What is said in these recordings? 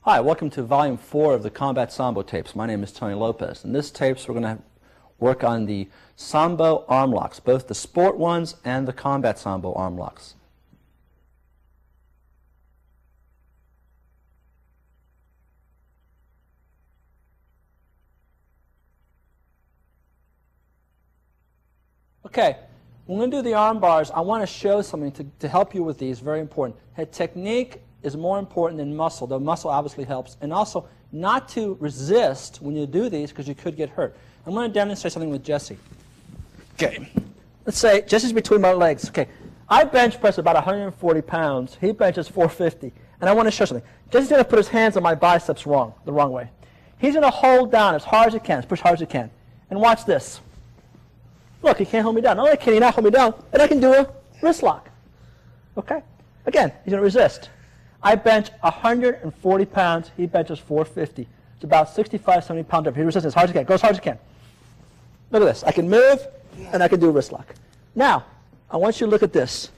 Hi, welcome to Volume 4 of the Combat Sambo tapes. My name is Tony Lopez. In this tapes, we're going to work on the Sambo arm locks, both the sport ones and the Combat Sambo arm locks. Okay, when we do the arm bars, I want to show something to help you with these, very important. Technique is more important than muscle, though muscle obviously helps. And also, not to resist when you do these because you could get hurt. I'm going to demonstrate something with Jesse. Okay, let's say Jesse's between my legs. Okay, I bench press about 140 pounds. He benches 450. And I want to show something. Jesse's going to put his hands on my biceps the wrong way. He's going to hold down as hard as he can, as push hard as he can. And watch this. Look, he can't hold me down. Not only can he not hold me down, but I can do a wrist lock. Okay? Again, he's going to resist. I bench 140 pounds. He benches 450. It's about 65, 70 pounds up. He resists as hard as he can. Go as hard as he can. Look at this. I can move, and I can do a wrist lock. Now, I want you to look at this.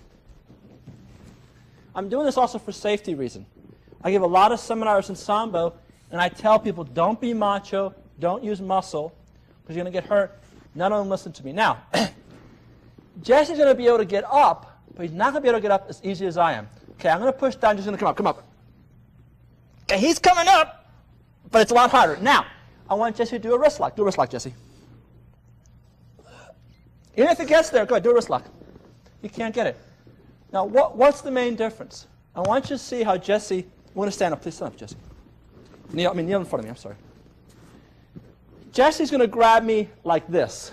I'm doing this also for safety reason. I give a lot of seminars in Sambo, and I tell people, don't be macho, don't use muscle, because you're going to get hurt. None of them listen to me. Now, Jesse's going to be able to get up, but he's not going to be able to get up as easy as I am. Okay, I'm going to push down. Jesse's going to come up. Come up. Okay, he's coming up, but it's a lot harder. Now, I want Jesse to do a wrist lock. Do a wrist lock, Jesse. Even if he gets there, go ahead, do a wrist lock. You can't get it. Now, what's the main difference? I want you to see how Jesse, you want to stand up. Please stand up, Jesse. Kneel in front of me. I'm sorry. Jesse's going to grab me like this.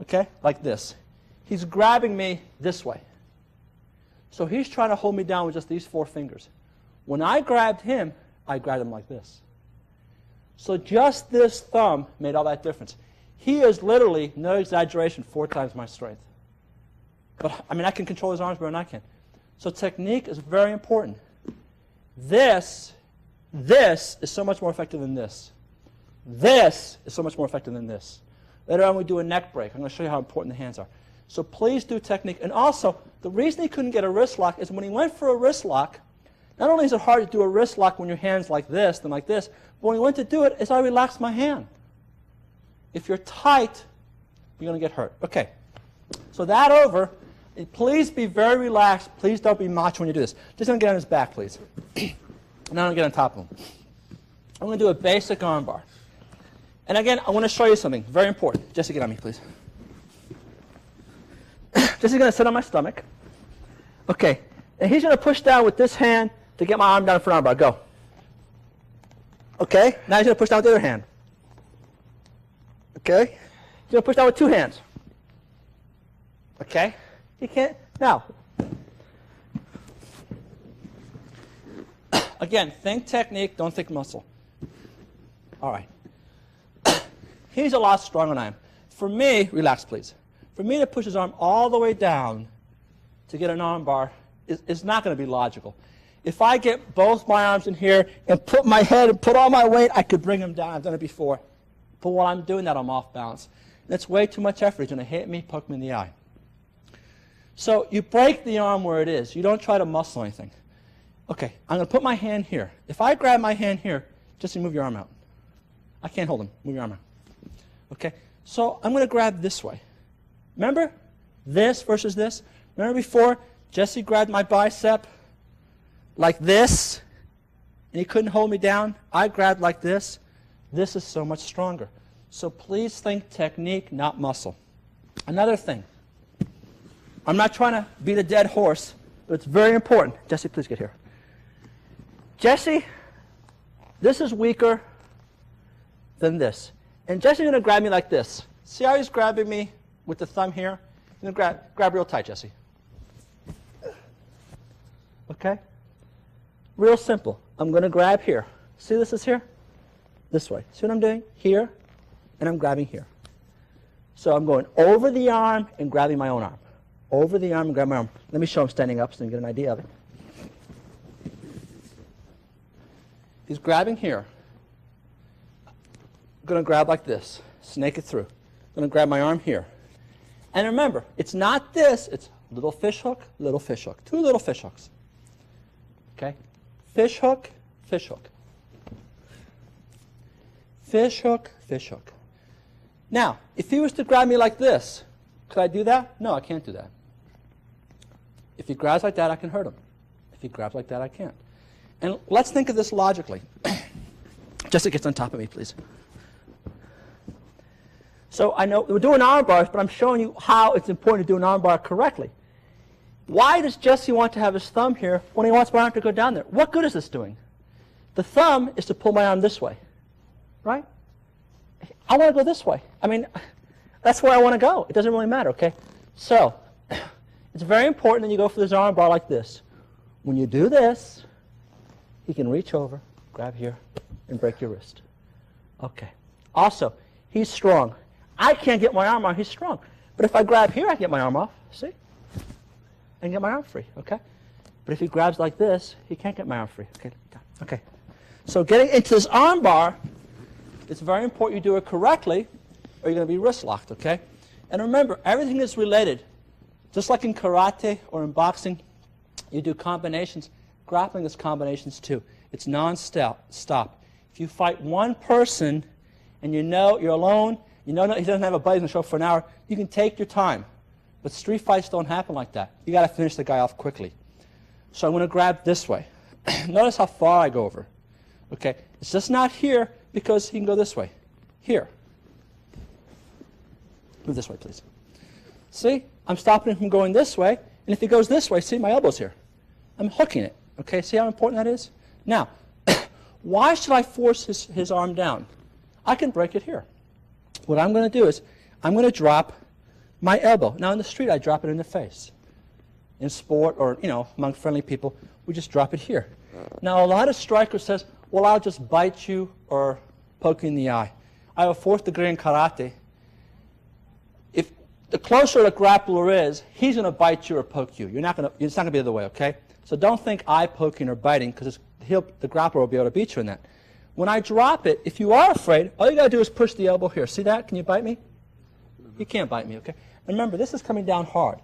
Okay, like this. He's grabbing me this way. So he's trying to hold me down with just these 4 fingers. When I grabbed him, I grabbed him like this. So just this thumb made all that difference. He is literally, no exaggeration, 4 times my strength. But I mean, I can control his arms better than I can. So technique is very important. This is so much more effective than this. This is so much more effective than this. Later on, we do a neck break. I'm going to show you how important the hands are. So please do technique. And also, the reason he couldn't get a wrist lock is when he went for a wrist lock, not only is it hard to do a wrist lock when your hand's like this and like this, but when he went to do it, I relaxed my hand. If you're tight, you're going to get hurt. Okay, so that over. Please be very relaxed. Please don't be macho when you do this. Just going to get on his back, please. And I'm going to get on top of him. I'm going to do a basic arm bar. And again, I want to show you something very important. Jesse, get on me, please. Jesse's going to sit on my stomach. Okay. And he's going to push down with this hand to get my arm down for an arm bar. Go. Okay. Now he's going to push down with the other hand. Okay. He's going to push down with 2 hands. Okay. He can't. Now. Again, think technique, don't think muscle. All right. He's a lot stronger than I am. For me, relax please. For me to push his arm all the way down to get an arm bar is not going to be logical. If I get both my arms in here and put my head and put all my weight, I could bring him down. I've done it before. But while I'm doing that, I'm off balance. That's way too much effort. He's going to hit me, poke me in the eye. So you break the arm where it is. You don't try to muscle anything. Okay, I'm going to put my hand here. If I grab my hand here, just move your arm out. I can't hold him. Move your arm out. Okay, so I'm going to grab this way. Remember this versus this? Remember before Jesse grabbed my bicep like this and he couldn't hold me down? I grabbed like this. This is so much stronger. So please think technique, not muscle. Another thing. I'm not trying to beat a dead horse, but it's very important. Jesse, please get here. Jesse, this is weaker than this. And Jesse's going to grab me like this. See how he's grabbing me with the thumb here? He's going to grab real tight, Jesse. Okay? Real simple. I'm going to grab here. See this is here? This way. See what I'm doing? Here, and I'm grabbing here. So I'm going over the arm and grabbing my own arm. Over the arm and grabbing my arm. Let me show him standing up so you can get an idea of it. He's grabbing here. I'm going to grab like this, snake it through. I'm going to grab my arm here. And remember, it's not this, it's little fish hook, 2 little fish hooks. Okay? Fish hook, fish hook. Fish hook, fish hook. Now, if he was to grab me like this, could I do that? No, I can't do that. If he grabs like that, I can hurt him. If he grabs like that, I can't. And let's think of this logically. Jessica gets on top of me, please. So I know we're doing arm bars, but I'm showing you how it's important to do an arm bar correctly. Why does Jesse want to have his thumb here when he wants my arm to go down there? What good is this doing? The thumb is to pull my arm this way, right? I want to go this way. I mean, that's where I want to go. It doesn't really matter, okay? So it's very important that you go for this arm bar like this. When you do this, he can reach over, grab here, and break your wrist. Okay. Also, he's strong. I can't get my arm on. He's strong. But if I grab here, I can get my arm off. See? And get my arm free, okay? But if he grabs like this, he can't get my arm free. Okay. Okay. So getting into this arm bar, it's very important you do it correctly, or you're going to be wrist locked, okay? And remember, everything is related. Just like in karate or in boxing, you do combinations. Grappling is combinations too. It's non-stop. If you fight one person and you know you're alone, you know he doesn't have a buddy in the show for an hour, you can take your time. But street fights don't happen like that. You got to finish the guy off quickly. So I'm going to grab this way. Notice how far I go over. Okay, it's just not here because he can go this way. Here. Move this way, please. See, I'm stopping him from going this way, and if he goes this way, see, my elbow's here. I'm hooking it. Okay, see how important that is? Now, why should I force his arm down? I can break it here. What I'm going to do is I'm going to drop my elbow. Now, in the street, I drop it in the face. In sport or, among friendly people, we just drop it here. Now, a lot of strikers says, well, I'll just bite you or poke you in the eye. I have a 4th degree in karate. If the closer the grappler is, he's going to bite you or poke you. It's not going to be the other way, okay? So don't think eye poking or biting, because the grappler will be able to beat you in that. When I drop it, if you are afraid, all you got to do is push the elbow here. See that? Can you bite me? You can't bite me, okay? And remember, this is coming down hard.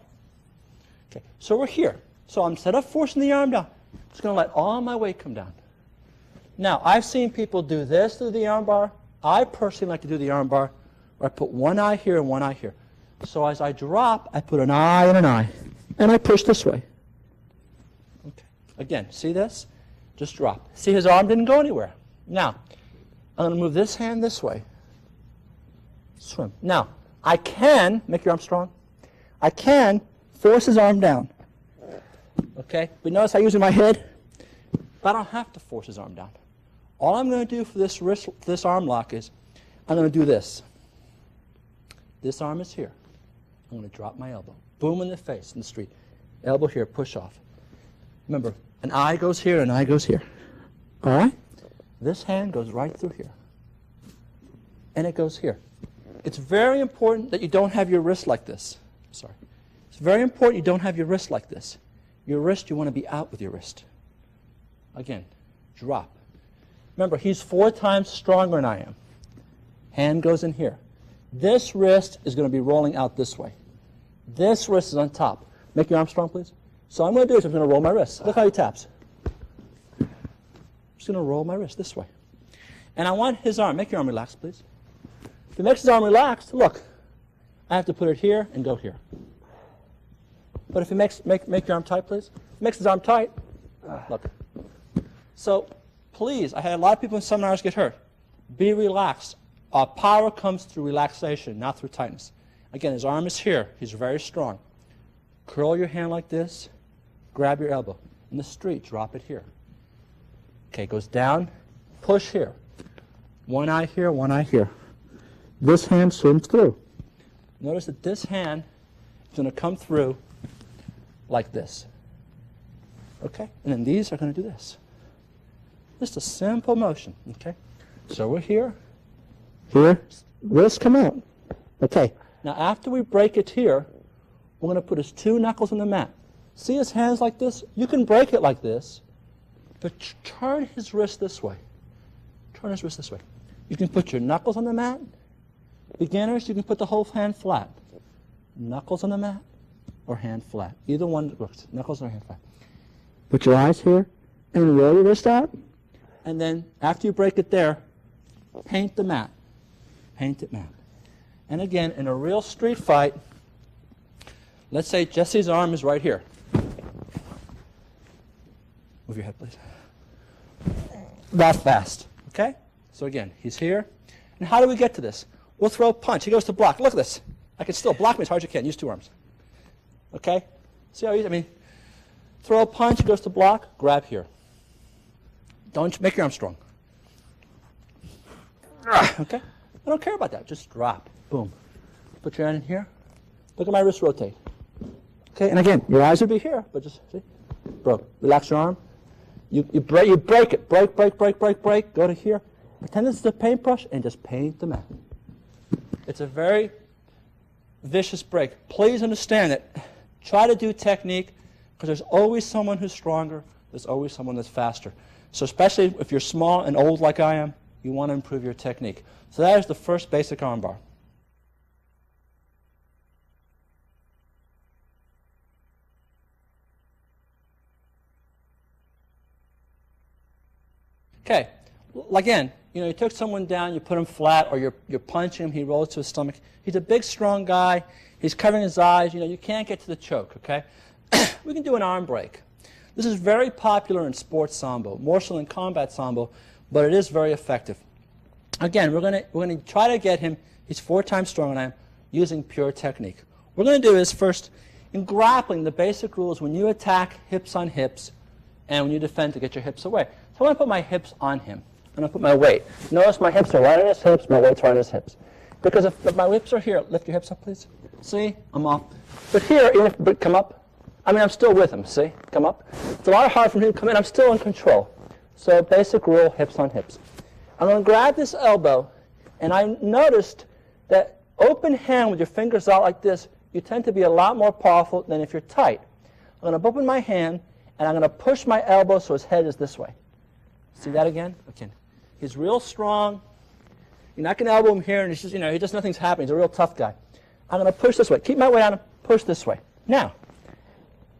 Okay, so we're here. So instead of forcing the arm down, I'm just going to let all my weight come down. Now, I've seen people do this to the arm bar. I personally like to do the arm bar where I put one eye here and one eye here. So as I drop, I put an eye and an eye. And I push this way. Okay. Again, see this? Just drop. See, his arm didn't go anywhere. Now, I'm going to move this hand this way. Swim. Now, I can, make your arm strong, I can force his arm down. Okay? But notice I use my head, but I don't have to force his arm down. All I'm going to do for this arm lock is I'm going to do this. This arm is here. I'm going to drop my elbow. Boom in the face in the street. Elbow here, push off. Remember, an eye goes here, an eye goes here. All right? This hand goes right through here. And it goes here. It's very important that you don't have your wrist like this. Sorry. It's very important you don't have your wrist like this. Your wrist, you want to be out with your wrist. Again, drop. Remember, he's 4 times stronger than I am. Hand goes in here. This wrist is going to be rolling out this way. This wrist is on top. Make your arm strong, please. So what I'm going to do is I'm going to roll my wrist. Look how he taps. I'm just going to roll my wrist this way. And I want his arm. Make your arm relaxed, please. If he makes his arm relaxed, look. I have to put it here and go here. But if he make your arm tight, please. Makes his arm tight. Look. So please, I had a lot of people in seminars get hurt. Be relaxed. Power comes through relaxation, not through tightness. Again, his arm is here. He's very strong. Curl your hand like this. Grab your elbow. In the street, drop it here. Okay, goes down. Push here. One eye here, one eye here. This hand swims through. Notice that this hand is going to come through like this. Okay? And then these are going to do this. Just a simple motion. Okay? So we're here. Here. Wrists come out. Okay. Now after we break it here, we're going to put his 2 knuckles on the mat. See his hands like this? You can break it like this, but turn his wrist this way. Turn his wrist this way. You can put your knuckles on the mat. Beginners, you can put the whole hand flat. Knuckles on the mat or hand flat. Either one works. Knuckles or hand flat. Put your eyes here and roll your wrist out. and then after you break it there, paint the mat. Paint it mat. And again, in a real street fight, let's say Jesse's arm is right here. Move your head, please. That fast, okay? So again, he's here. And how do we get to this? We'll throw a punch. He goes to block. Look at this. I can still block me as hard as you can. Use two arms. Okay? See how easy? I mean, throw a punch. He goes to block. Grab here. Don't make your arm strong. Okay? I don't care about that. Just drop. Boom. Put your hand in here. Look at my wrist rotate. Okay? And again, your eyes would be here, but just, see? Broke. Relax your arm. You break it. Break. Go to here. Pretend this is a paintbrush and just paint the mat. It's a very vicious break. Please understand that. Try to do technique because there's always someone who's stronger. There's always someone that's faster. So especially if you're small and old like I am, you want to improve your technique. So that is the first basic armbar. Okay, again, you took someone down, you put him flat, or you're punching him, he rolls to his stomach. He's a big, strong guy. He's covering his eyes. You can't get to the choke, okay? We can do an arm break. This is very popular in sports Sambo, more so than combat Sambo, but it is very effective. Again, we're going to try to get him, he's 4 times stronger than I am, using pure technique. What we're going to do is first, in grappling, the basic rule is when you attack, hips on hips, and when you defend, to get your hips away. So I'm going to put my hips on him. I'm going to put my weight. Notice my hips are right on his hips, my weight's right on his hips. Because if my hips are here, lift your hips up, please. See? I'm off. But here, even if come up, I'm still with him, see? Come up. It's a lot harder for him to come in. I'm still in control. So basic rule, hips on hips. I'm going to grab this elbow, and I noticed that open hand with your fingers out like this, you tend to be a lot more powerful than if you're tight. I'm going to open my hand, and I'm going to push my elbow so his head is this way. See that again? Okay. He's real strong. You're not going to elbow him here, and it's just, he just nothing's happening. He's a real tough guy. I'm going to push this way. Keep my weight on him. Push this way. Now,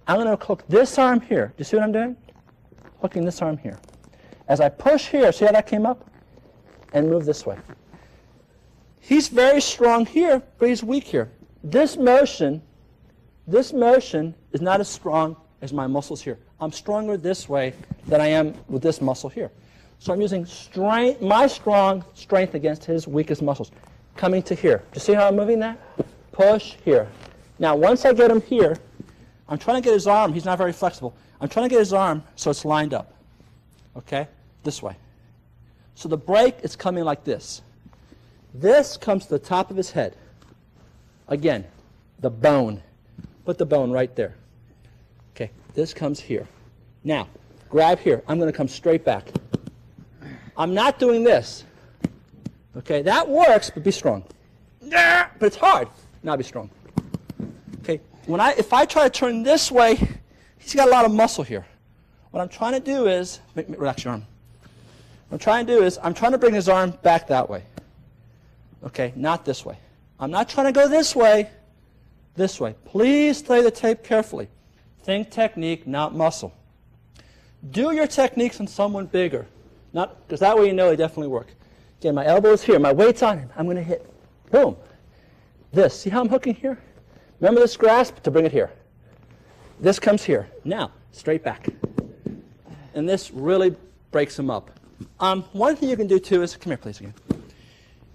I'm going to hook this arm here. Do you see what I'm doing? Hooking this arm here. As I push here, see how that came up? And move this way. He's very strong here, but he's weak here. This motion is not as strong as my muscles here. I'm stronger this way than I am with this muscle here. So I'm using strength, my strong strength against his weakest muscles. Coming to here. Do you see how I'm moving that? Push here. Now, once I get him here, I'm trying to get his arm. He's not very flexible. I'm trying to get his arm so it's lined up. Okay? This way. So the break is coming like this. This comes to the top of his head. Again, the bone. Put the bone right there. Okay, this comes here. Now, grab here. I'm going to come straight back. I'm not doing this. Okay, that works, but be strong. But it's hard. Now be strong. Okay, if I try to turn this way, he's got a lot of muscle here. What I'm trying to do is, relax your arm. What I'm trying to do is, I'm trying to bring his arm back that way. Okay, not this way. I'm not trying to go this way. This way. Please play the tape carefully. Think technique, not muscle. Do your techniques on someone bigger. Because that way you know they definitely work. Again, my elbow is here. My weight's on him. I'm going to hit. Boom. This. See how I'm hooking here? Remember this grasp to bring it here. This comes here. Now, straight back. And this really breaks him up. One thing you can do, too, is, come here, please, again.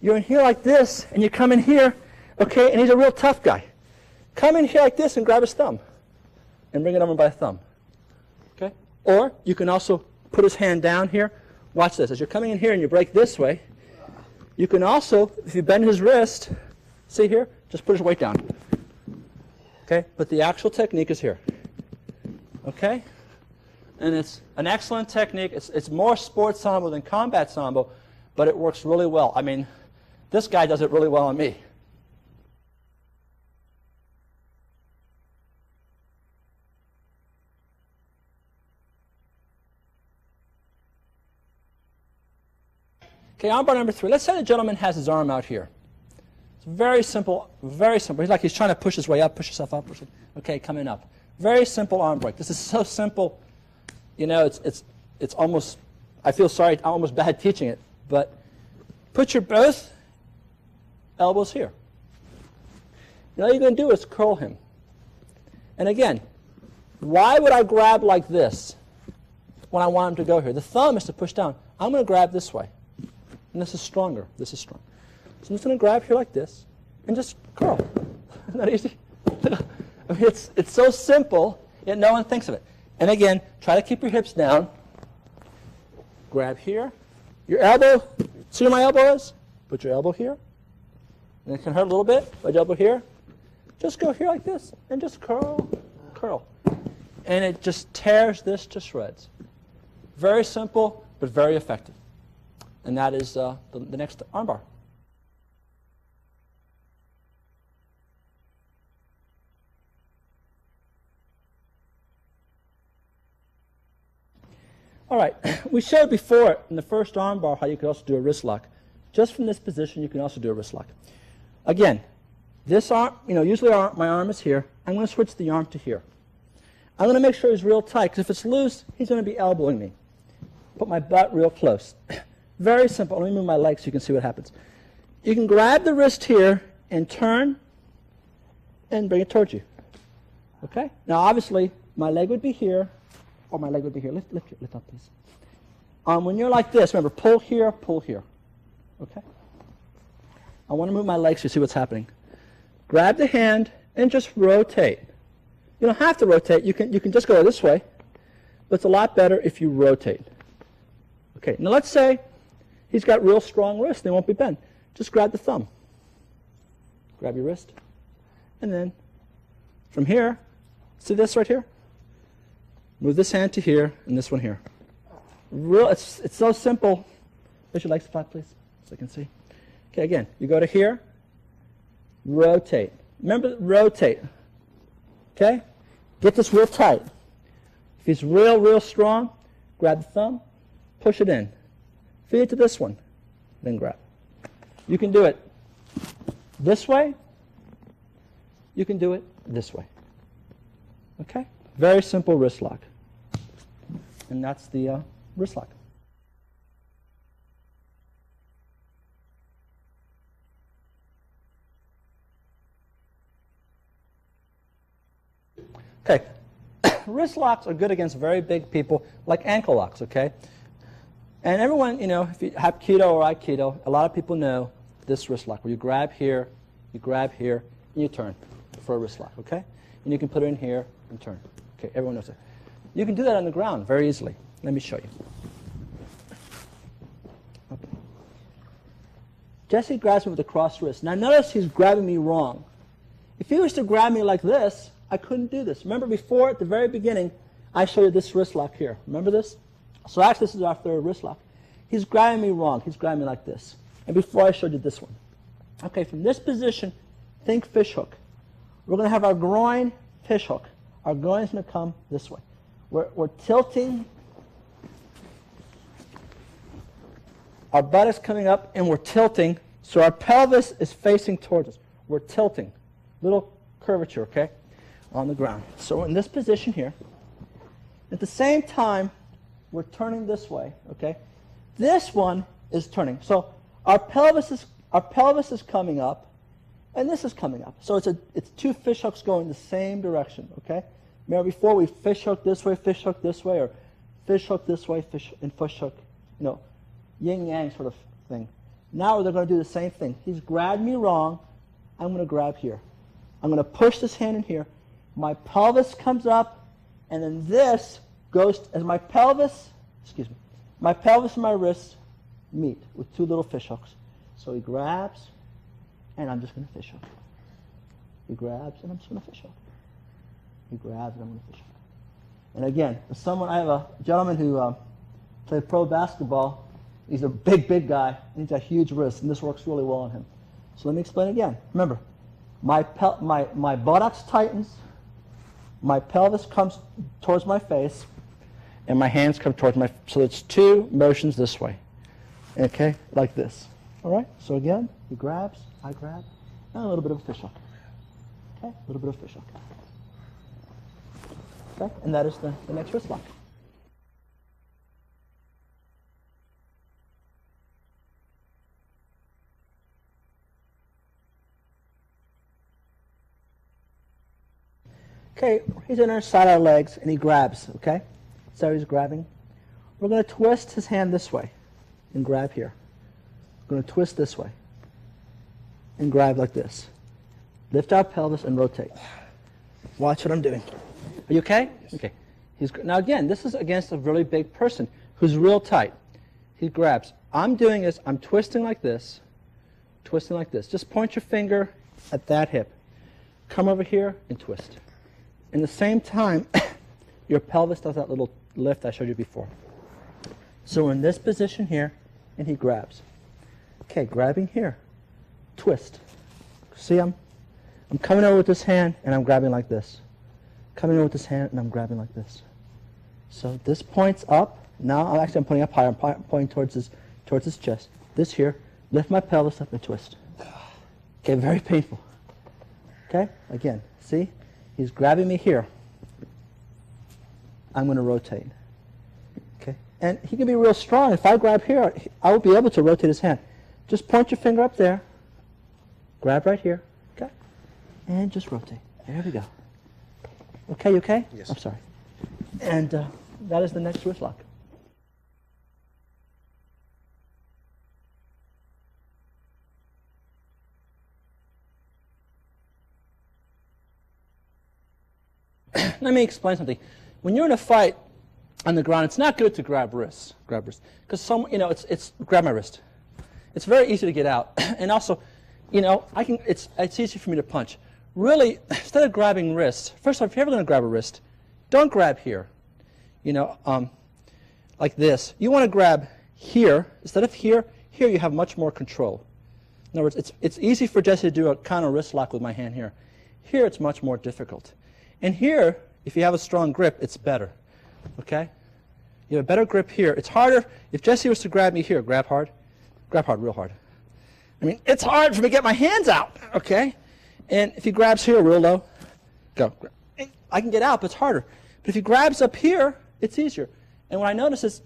You're in here like this, and you come in here, okay, and he's a real tough guy. Come in here like this and grab his thumb and bring it over by the thumb. Okay? Or you can also put his hand down here. Watch this. As you're coming in here and you break this way, you can also, if you bend his wrist, see here, just put his weight down. Okay? But the actual technique is here. Okay? And it's an excellent technique. It's more sports Sambo than combat Sambo, but it works really well. I mean, this guy does it really well on me. Okay, armbar number 3. Let's say the gentleman has his arm out here. It's very simple, very simple. He's like he's trying to push his way up, push himself up. Okay, coming up. Very simple arm break. This is so simple. It's almost I feel sorry, I'm almost bad teaching it, but put your both elbows here. And all you're going to do is curl him. And again, why would I grab like this when I want him to go here? The thumb is to push down. I'm going to grab this way. And this is stronger. This is strong. So I'm just going to grab here like this and just curl. Isn't that easy? I mean, it's so simple, yet no one thinks of it. And again, try to keep your hips down. Grab here. Your elbow, see where my elbow is? Put your elbow here. And it can hurt a little bit. Put your elbow here. Just go here like this and just curl, curl. And it just tears this to shreds. Very simple, but very effective. And that is the next armbar. All right, we showed before in the first armbar how you could also do a wrist lock. Just from this position, you can also do a wrist lock. Again, this arm, usually my arm is here. I'm going to switch the arm to here. I'm going to make sure he's real tight, because if it's loose, he's going to be elbowing me. Put my butt real close. Very simple. Let me move my legs so you can see what happens. You can grab the wrist here and turn and bring it towards you. Okay? Now, obviously, my leg would be here, or my leg would be here. Lift up, please. When you're like this, remember, pull here, pull here. Okay? I want to move my legs so you see what's happening. Grab the hand and just rotate. You don't have to rotate. You can just go this way, but it's a lot better if you rotate. Okay, now let's say he's got real strong wrists. They won't be bent. Just grab the thumb. Grab your wrist. And then from here, see this right here? Move this hand to here and this one here. It's so simple. Push your legs flat, please, so I can see. Okay, again, you go to here, rotate. Remember, rotate. Okay? Get this real tight. If he's real strong, grab the thumb, push it in. Feed it to this one, then grab. You can do it this way. You can do it this way. Okay? Very simple wrist lock. And that's the wrist lock. Okay, wrist locks are good against very big people, like ankle locks, okay? And everyone, if you have keto or aikido, a lot of people know this wrist lock, where you grab here, and you turn for a wrist lock, okay? And you can put it in here and turn. Okay, everyone knows it. You can do that on the ground very easily. Let me show you. Okay. Jesse grabs me with a crossed wrist. Now notice he's grabbing me wrong. If he was to grab me like this, I couldn't do this. Remember before, at the very beginning, I showed you this wrist lock here. Remember this? So actually, this is our third wrist lock. He's grabbing me wrong. He's grabbing me like this. And before, I showed you this one. Okay, from this position, think fish hook. We're going to have our groin fish hook. Our groin is going to come this way. We're tilting. Our butt is coming up, and we're tilting. So our pelvis is facing towards us. We're tilting. Little curvature, okay? On the ground. So in this position here, at the same time, we're turning this way, okay? This one is turning. So our pelvis is coming up, and this is coming up. So it's two fish hooks going the same direction, okay? Remember before we fish hook this way, or fish hook this way, and fish hook, yin-yang sort of thing. Now they're going to do the same thing. He's grabbed me wrong. I'm going to grab here. I'm going to push this hand in here. My pelvis comes up, and then this goes as my pelvis and my wrists meet with two little fish hooks. So he grabs, and I'm just going to fish hook. He grabs, and I'm just going to fish hook. He grabs, and I'm going to fish hook. And again, I have a gentleman who played pro basketball. He's a big guy, and he's got huge wrists, and this works really well on him. So let me explain again. Remember, my buttocks tightens, my pelvis comes towards my face, and my hands come towards so it's two motions this way. Okay, like this. All right, so again, he grabs, I grab, and a little bit of a fish hook. Okay, a little bit of a fish hook. Okay, and that is the next wrist lock. Okay, he's on our side of our legs, and he grabs, okay? So he's grabbing. We're going to twist his hand this way and grab here. We're going to twist this way and grab like this. Lift our pelvis and rotate. Watch what I'm doing. Are you okay? Yes. Okay. Now again, this is against a really big person who's real tight. He grabs. I'm doing is I'm twisting like this, twisting like this. Just point your finger at that hip. Come over here and twist. In the same time, your pelvis does that little lift I showed you before. So we're in this position here, and he grabs. Okay, grabbing here. Twist. See, I'm coming over with this hand, and I'm grabbing like this. Coming over with this hand, and I'm grabbing like this. So this points up. Now I'm pointing up higher. I'm pointing towards his chest. This here. Lift my pelvis up and twist. Okay, very painful. Okay, again, see? He's grabbing me here. I'm going to rotate. Okay, and he can be real strong. If I grab here, I will be able to rotate his hand. Just point your finger up there. Grab right here. Okay, and just rotate. There we go. Okay, you okay? Yes. I'm sorry. And that is the next wrist lock. Let me explain something. When you're in a fight on the ground, it's not good to grab wrists, because it's grab my wrist. It's very easy to get out, and also, it's easy for me to punch. Really, instead of grabbing wrists, first off, if you're ever going to grab a wrist, don't grab here. Like this. You want to grab here instead of here. Here you have much more control. In other words, it's easy for Jesse to do a counter wrist lock with my hand here. Here it's much more difficult. And here, if you have a strong grip, it's better. Okay? You have a better grip here. It's harder. If Jesse was to grab me here, grab hard, real hard. I mean, it's hard for me to get my hands out. Okay? And if he grabs here real low, go. I can get out, but it's harder. But if he grabs up here, it's easier. And what I notice is,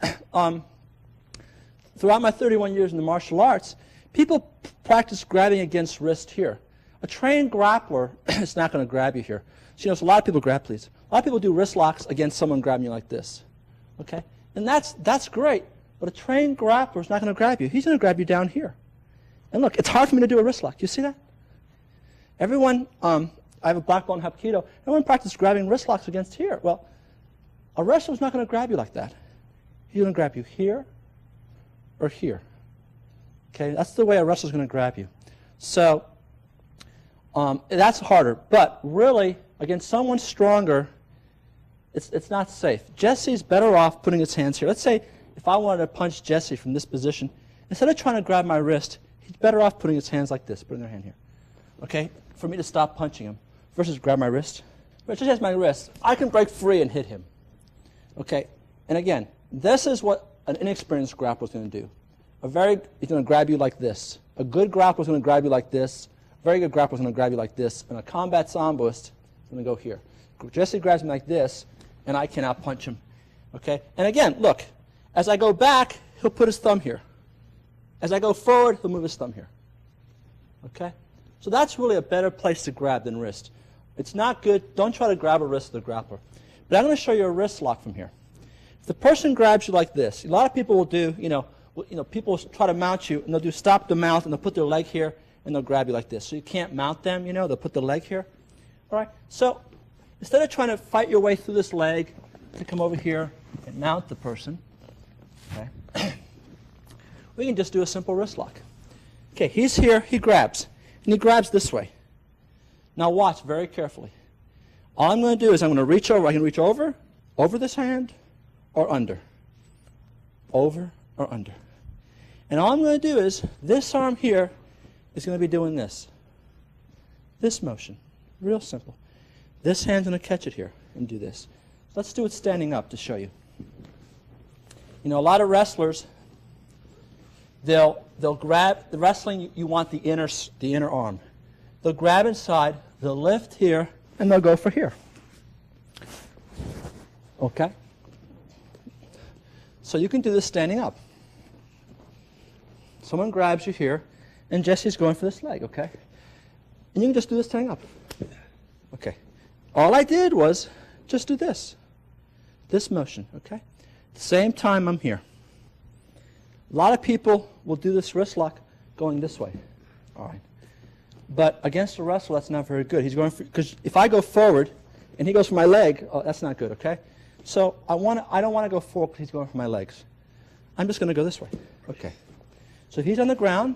throughout my 31 years in the martial arts, people practice grabbing against wrist here. A trained grappler is not going to grab you here. So, so a lot of people grab, please. A lot of people do wrist locks against someone grabbing you like this. Okay? And that's great. But a trained grappler is not going to grab you. He's going to grab you down here. And look, it's hard for me to do a wrist lock. You see that? Everyone, I have a black belt in Hapkido. Everyone practices grabbing wrist locks against here. Well, a wrestler's not going to grab you like that. He's going to grab you here or here. Okay? That's the way a wrestler's going to grab you. So, that's harder. But really, against someone stronger, it's not safe. Jesse's better off putting his hands here. Let's say if I wanted to punch Jesse from this position, instead of trying to grab my wrist, he's better off putting his hands like this, putting their hand here. Okay? For me to stop punching him versus grab my wrist. But Jesse has my wrist. I can break free and hit him. Okay? And again, this is what an inexperienced grappler is going to do. He's going to grab you like this. A good grappler is going to grab you like this. A very good grappler is going to grab you like this. And a combat samboist is going to go here. Jesse grabs me like this, and I cannot punch him. Okay? And again, look. As I go back, he'll put his thumb here. As I go forward, he'll move his thumb here. Okay? So that's really a better place to grab than wrist. It's not good. Don't try to grab a wrist with a grappler. But I'm going to show you a wrist lock from here. If the person grabs you like this, a lot of people will do, people try to mount you, and they'll do stop the mount, and they'll put their leg here, and they'll grab you like this. So you can't mount them, they'll put the leg here. All right? So instead of trying to fight your way through this leg, you come over here and mount the person. Okay? We can just do a simple wrist lock. Okay, he's here, he grabs. And he grabs this way. Now watch very carefully. All I'm going to do is I'm going to reach over. I can reach over this hand, or under. Over or under. And all I'm going to do is, this arm here is going to be doing this. This motion. Real simple. This hand's going to catch it here and do this. Let's do it standing up to show you. A lot of wrestlers, they'll grab, the wrestling, you want the inner arm. They'll grab inside, they'll lift here, and they'll go for here. Okay? So you can do this standing up. Someone grabs you here, and Jesse's going for this leg, okay? And you can just do this standing up. Okay. All I did was just do this motion, okay? At the same time I'm here. A lot of people will do this wrist lock going this way, all right? But against a wrestler, that's not very good. He's going for, because if I go forward and he goes for my leg, oh, that's not good, okay? So I don't want to go forward because he's going for my legs. I'm just going to go this way, okay? So he's on the ground,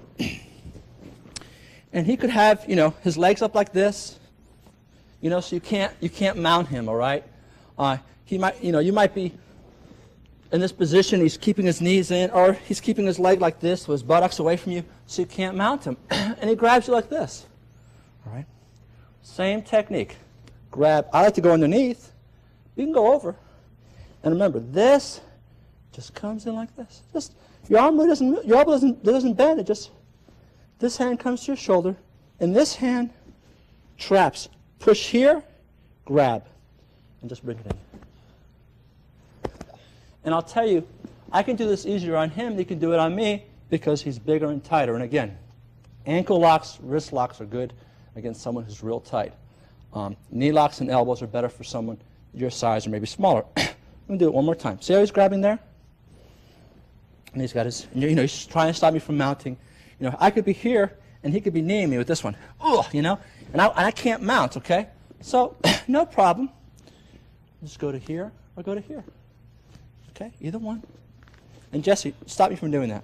and he could have, his legs up like this, so you can't mount him, all right? He might, you might be in this position, he's keeping his knees in, or he's keeping his leg like this with his buttocks away from you, so you can't mount him. And he grabs you like this, all right? Same technique. Grab, I like to go underneath. You can go over. And remember, this just comes in like this. Just, your elbow doesn't bend, it just, this hand comes to your shoulder, and this hand traps. Push here, grab, and just bring it in. And I'll tell you, I can do this easier on him than he can do it on me because he's bigger and tighter. And again, ankle locks, wrist locks are good against someone who's real tight. Knee locks and elbows are better for someone your size or maybe smaller. I'm going to do it one more time. See how he's grabbing there? And he's got his, he's trying to stop me from mounting. I could be here and he could be kneeing me with this one. Ugh, and I can't mount, okay? So, no problem. Just go to here or go to here. Okay, either one. And Jesse, stop me from doing that.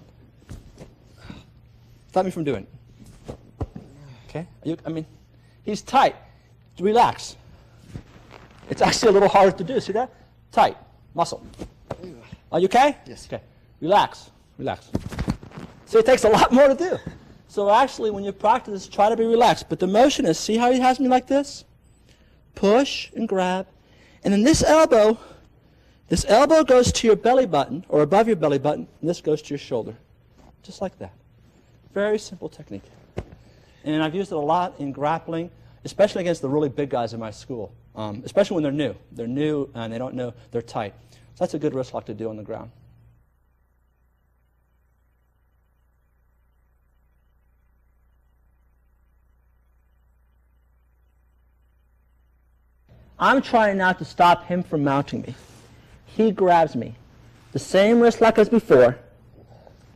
Stop me from doing it. Okay? He's tight. Relax. It's actually a little harder to do. See that? Tight. Muscle. Are you okay? Yes. Okay. Relax. Relax. See, it takes a lot more to do. So actually, when you practice, try to be relaxed. But the motion is, see how he has me like this? Push and grab. And then this elbow goes to your belly button, or above your belly button, and this goes to your shoulder. Just like that. Very simple technique. And I've used it a lot in grappling, especially against the really big guys in my school, especially when they're new. They're new and they don't know they're tight. So that's a good wrist lock to do on the ground. I'm trying not to stop him from mounting me. He grabs me. The same wrist lock as before,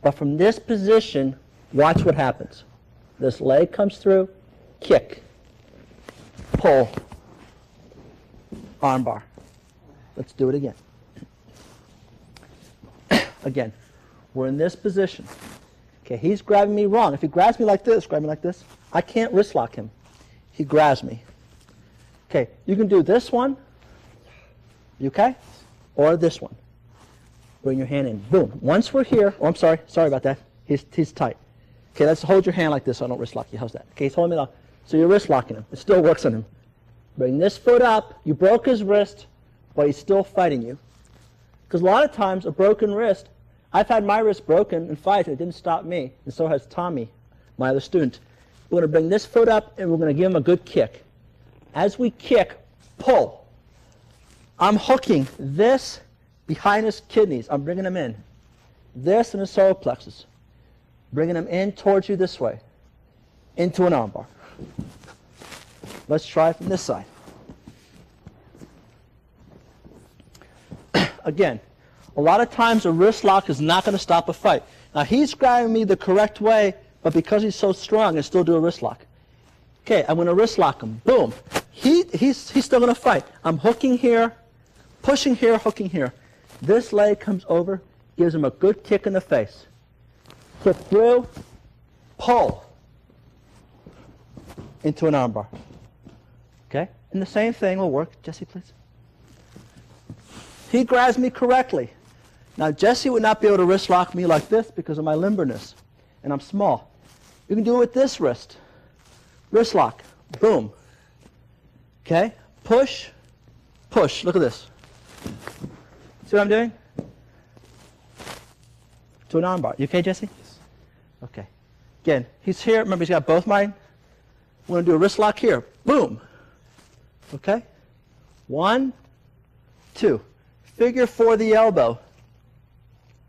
but from this position, watch what happens. This leg comes through, kick, pull, arm bar. Let's do it again. Again, we're in this position. Okay, he's grabbing me wrong. If he grabs me like this, grab me like this, I can't wrist lock him. He grabs me. Okay, you can do this one, okay, or this one. Bring your hand in, boom. Once we're here, oh, I'm sorry about that. He's tight. Okay, let's hold your hand like this so I don't wrist lock you. How's that? Okay, he's holding me lock. So you're wrist locking him. It still works on him. Bring this foot up. You broke his wrist, but he's still fighting you. Because a lot of times, a broken wrist, I've had my wrist broken in fights, and it didn't stop me, and so has Tommy, my other student. We're going to bring this foot up, and we're going to give him a good kick. As we kick, pull. I'm hooking this behind his kidneys. I'm bringing him in. This in the solar plexus. Bringing him in towards you this way. Into an armbar. Let's try from this side. Again, a lot of times a wrist lock is not going to stop a fight. Now he's grabbing me the correct way, but because he's so strong, I still do a wrist lock. Okay, I'm going to wrist lock him. Boom. He's still going to fight. I'm hooking here, pushing here, hooking here. This leg comes over, gives him a good kick in the face. Kick through, pull into an armbar. Okay? And the same thing will work. Jesse, please. He grabs me correctly. Now, Jesse would not be able to wrist lock me like this because of my limberness, and I'm small. You can do it with this wrist. Wrist lock. Boom. Okay? Push, push. Look at this. See what I'm doing? To an armbar. You okay, Jesse? Yes. Okay. Again, he's here. Remember, he's got both mine. We're going to do a wrist lock here. Boom. Okay? 1, 2. Figure for the elbow.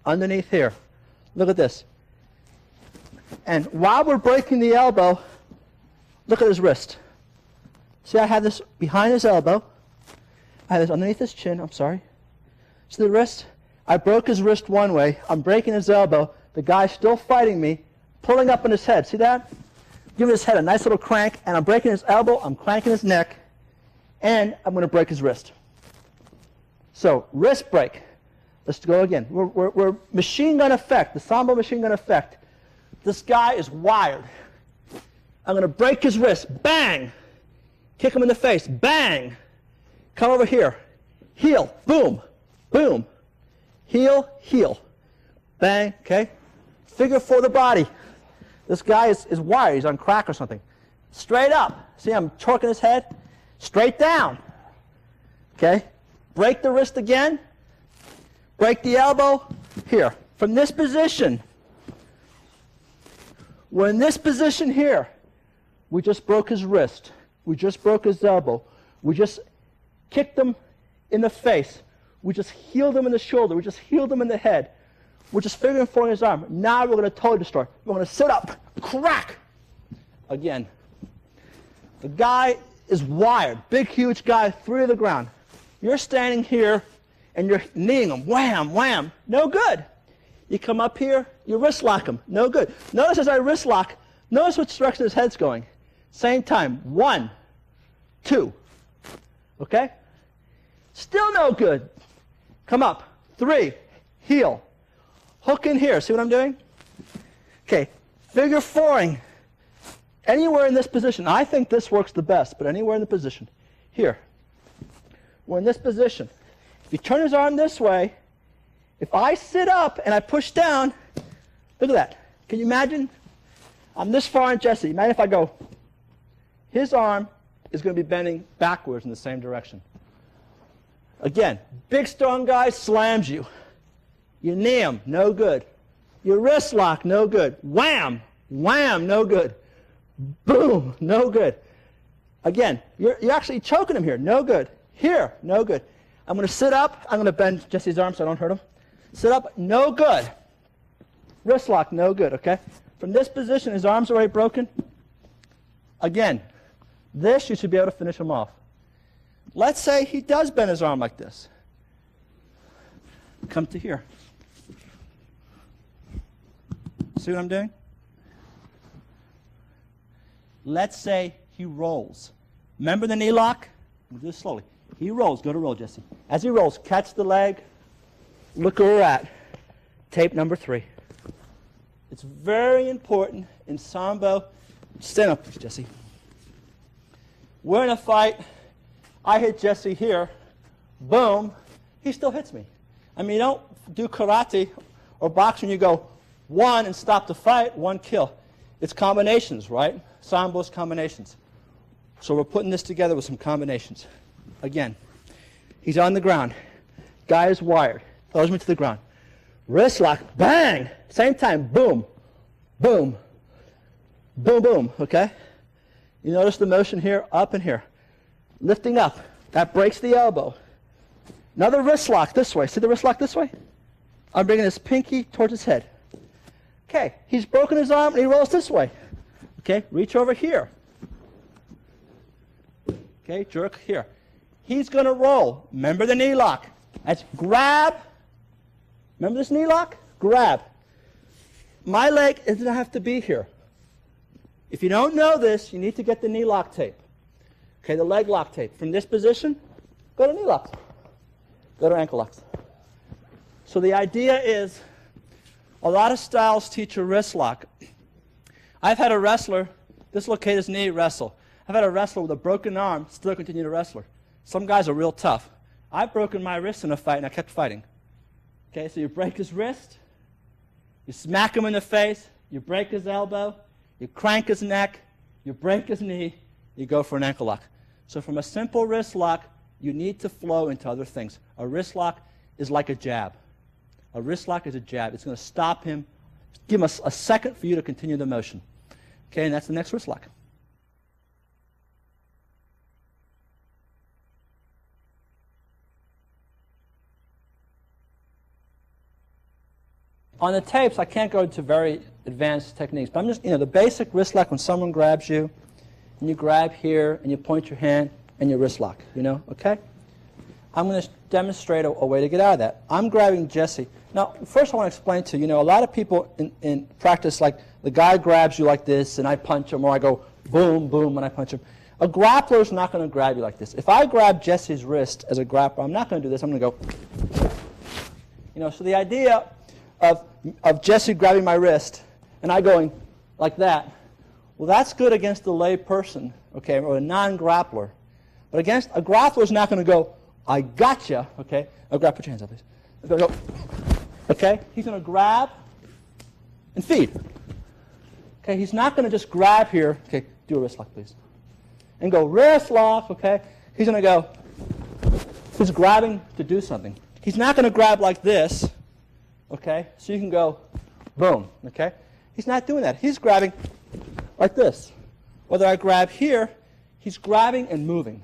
Underneath here. Look at this. And while we're breaking the elbow, look at his wrist. See, I have this behind his elbow. I have this underneath his chin. I'm sorry. See the wrist? I broke his wrist one way. I'm breaking his elbow. The guy's still fighting me, pulling up on his head. See that? Giving his head a nice little crank, and I'm breaking his elbow. I'm cranking his neck, and I'm going to break his wrist. So, wrist break. Let's go again. We're machine gun effect, the Sambo machine gun effect. This guy is wired. I'm going to break his wrist. Bang! Kick him in the face. Bang! Come over here. Heel. Boom. Boom. Heel. Heel. Bang. Okay? Figure for the body. This guy is wired. He's on crack or something. Straight up. See, I'm torquing his head. Straight down. Okay? Break the wrist again. Break the elbow. Here. From this position. We're in this position here. We just broke his wrist. We just broke his elbow. We just kicked him in the face. We just healed him in the shoulder. We just healed him in the head. We're just figuring for his arm. Now we're going to totally destroy. We're going to sit up. Crack. Again. The guy is wired. Big, huge guy, 3 to the ground. You're standing here, and you're kneeing him. Wham, wham. No good. You come up here, you wrist lock him. No good. Notice as I wrist lock, notice which direction his head's going. Same time. 1, 2. Okay? Still no good. Come up. 3. Heel. Hook in here. See what I'm doing? Okay. Figure 4ing. Anywhere in this position. I think this works the best, but anywhere in the position. Here. We're in this position. If you turn his arm this way, if I sit up and I push down, look at that. Can you imagine? I'm this far on Jesse. Imagine if I go, his arm is going to be bending backwards in the same direction. Again, big strong guy slams you. You knee him, no good. Your wrist lock, no good. Wham, wham, no good. Boom, no good. Again, you're actually choking him here, no good. Here, no good. I'm going to sit up. I'm going to bend Jesse's arm so I don't hurt him. Sit up, no good. Wrist lock, no good, okay? From this position, his arm's already broken. Again, this you should be able to finish him off. Let's say he does bend his arm like this. Come to here. See what I'm doing? Let's say he rolls. Remember the knee lock? We'll do this slowly. He rolls. Go to roll, Jesse. As he rolls, catch the leg. Look where we're at. Tape number 3. It's very important in Sambo. Stand up, please, Jesse. We're in a fight. I hit Jesse here. Boom. He still hits me. I mean, you don't do karate or boxing. You go 1 and stop the fight, 1 kill. It's combinations, right? Sambo's combinations. So we're putting this together with some combinations. Again, he's on the ground. Guy is wired. Throws me to the ground. Wrist lock, bang! Same time, boom, boom, boom, boom, okay? You notice the motion here, up and here. Lifting up. That breaks the elbow. Another wrist lock this way. See the wrist lock this way? I'm bringing his pinky towards his head. Okay, he's broken his arm and he rolls this way. Okay, reach over here. Okay, jerk here. He's going to roll. Remember the knee lock. That's grab. Remember this knee lock? Grab. My leg doesn't have to be here. If you don't know this, you need to get the knee lock tape. Okay, the leg lock tape. From this position, go to knee locks. Go to ankle locks. So the idea is, a lot of styles teach a wrist lock. I've had a wrestler dislocate his knee, wrestle. I've had a wrestler with a broken arm still continue to wrestle. Some guys are real tough. I've broken my wrist in a fight and I kept fighting. Okay, so you break his wrist, you smack him in the face, you break his elbow, you crank his neck, you break his knee, you go for an ankle lock. So from a simple wrist lock, you need to flow into other things. A wrist lock is like a jab. A wrist lock is a jab. It's going to stop him, give him a second for you to continue the motion. Okay, and that's the next wrist lock. On the tapes, I can't go into very advanced techniques, but I'm just, the basic wrist lock when someone grabs you, and you grab here, and you point your hand, and you wrist lock, you know, okay? I'm going to demonstrate a way to get out of that. I'm grabbing Jesse. Now, first I want to explain to you, a lot of people in practice, like the guy grabs you like this, and I punch him, or I go boom, boom, when I punch him. A grappler is not going to grab you like this. If I grab Jesse's wrist as a grappler, I'm not going to do this. I'm going to go, so the idea of Jesse grabbing my wrist and I going like that, well, that's good against the lay person, okay, or a non-grappler. But against a grappler is not going to go, I gotcha, okay? Put your hands up, please. He's going to go, okay? He's going to grab and feed. Okay, he's not going to just grab here. Okay, do a wrist lock, please. And go wrist lock, okay? He's going to go, he's grabbing to do something. He's not going to grab like this, okay? So you can go boom, okay? He's not doing that. He's grabbing like this. Whether I grab here, he's grabbing and moving.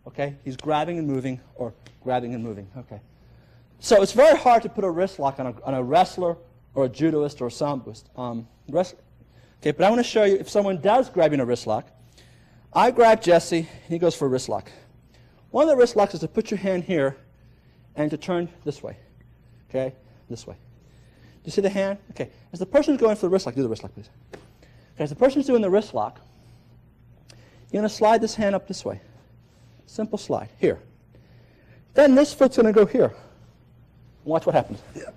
Okay? He's grabbing and moving, or grabbing and moving. Okay. So it's very hard to put a wrist lock on a wrestler or a judoist or a samboist. Okay, but I want to show you if someone does grab you in a wrist lock. I grab Jesse, and he goes for a wrist lock. One of the wrist locks is to put your hand here and to turn this way. Okay? This way. Do you see the hand? Okay. As the person's going for the wrist lock, do the wrist lock, please. Okay, as the person's doing the wrist lock, you're going to slide this hand up this way. Simple slide. Here. Then this foot's going to go here. Watch what happens. Yeah.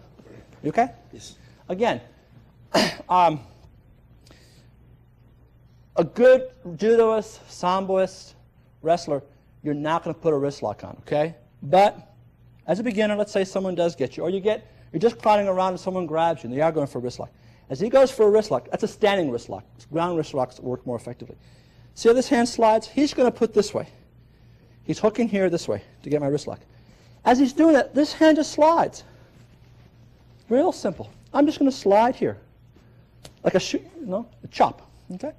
You okay? Yes. Again, a good judoist, samboist, wrestler, you're not going to put a wrist lock on, okay? But as a beginner, let's say someone does get you, or you're just clowning around and someone grabs you and they are going for a wrist lock. As he goes for a wrist lock, that's a standing wrist lock. Ground wrist locks work more effectively. See how this hand slides? He's going to put this way. He's hooking here this way to get my wrist lock. As he's doing that, this hand just slides. Real simple. I'm just going to slide here. Like a chop. Okay?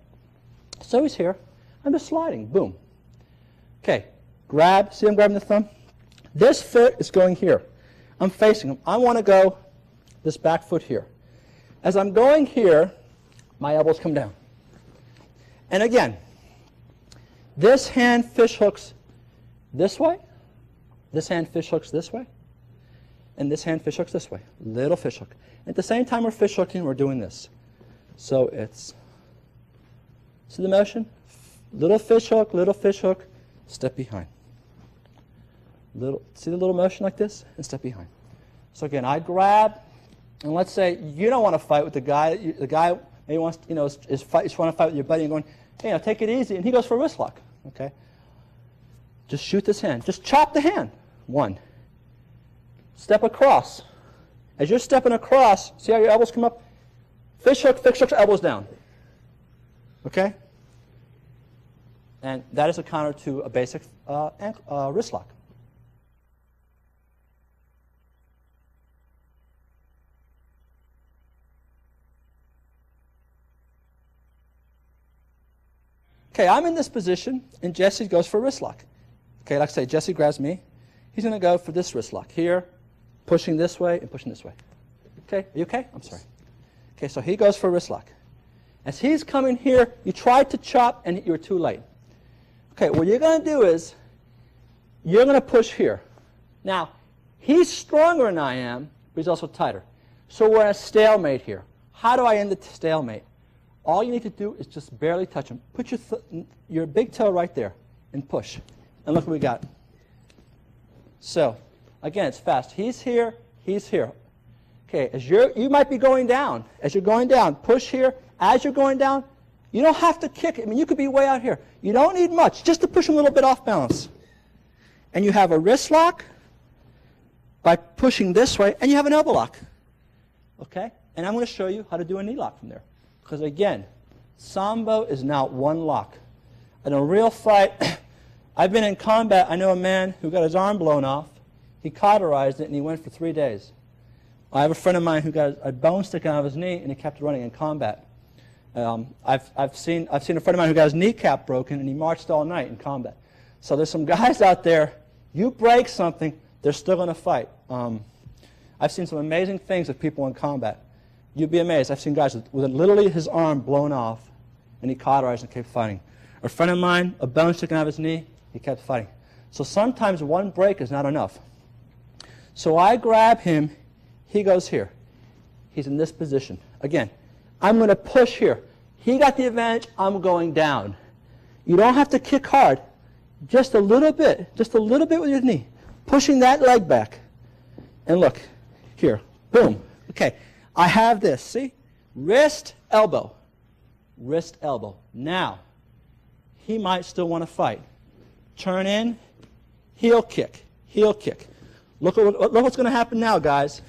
So he's here. I'm just sliding. Boom. Okay. Grab. See I'm grabbing the thumb? This foot is going here. I'm facing him. I want to go this back foot here. As I'm going here, my elbows come down. And again, this hand fish hooks this way. This hand fish hooks this way. And this hand fish hooks this way. Little fish hook. At the same time we're fish hooking, we're doing this. So it's, see the motion? Little fish hook, step behind. See the little motion like this? And step behind. So again, I grab, and let's say you don't want to fight with the guy. The guy maybe wants, is trying to fight with your buddy and going, hey, take it easy, and he goes for a wrist lock. Okay? Just shoot this hand. Just chop the hand. One. Step across. As you're stepping across, see how your elbows come up? Fish hook, elbows down. Okay? And that is a counter to a basic wrist lock. Okay, I'm in this position, and Jesse goes for a wrist lock. Okay, like I say, Jesse grabs me. He's going to go for this wrist lock here, pushing this way and pushing this way. Okay, are you okay? I'm sorry. Okay, so he goes for a wrist lock. As he's coming here, you tried to chop, and you're too late. Okay, what you're going to do is you're going to push here. Now, he's stronger than I am, but he's also tighter. So we're in a stalemate here. How do I end the stalemate? All you need to do is just barely touch him. Put your big toe right there and push. And look what we got. So, again, it's fast. He's here, he's here. Okay, you might be going down. As you're going down, push here. As you're going down, you don't have to kick it. I mean, you could be way out here. You don't need much, just to push him a little bit off balance. And you have a wrist lock by pushing this way, and you have an elbow lock. Okay? And I'm going to show you how to do a knee lock from there. Because again, Sambo is not one lock. In a real fight, I've been in combat. I know a man who got his arm blown off. He cauterized it, and he went for 3 days. I have a friend of mine who got a bone sticking out of his knee, and he kept running in combat. I've seen a friend of mine who got his kneecap broken, and he marched all night in combat. So there's some guys out there, you break something, they're still going to fight. I've seen some amazing things with people in combat. You'd be amazed. I've seen guys with literally his arm blown off, and he cauterized and kept fighting. A friend of mine, a bone sticking out of his knee, he kept fighting. So sometimes one break is not enough. So I grab him, he goes here. He's in this position. Again, I'm going to push here. He got the advantage, I'm going down. You don't have to kick hard. Just a little bit with your knee. Pushing that leg back. And look, here, boom. Okay, I have this, see? Wrist, elbow. Wrist, elbow. Now, he might still want to fight. Turn in, heel kick, heel kick. Look what's going to happen now, guys.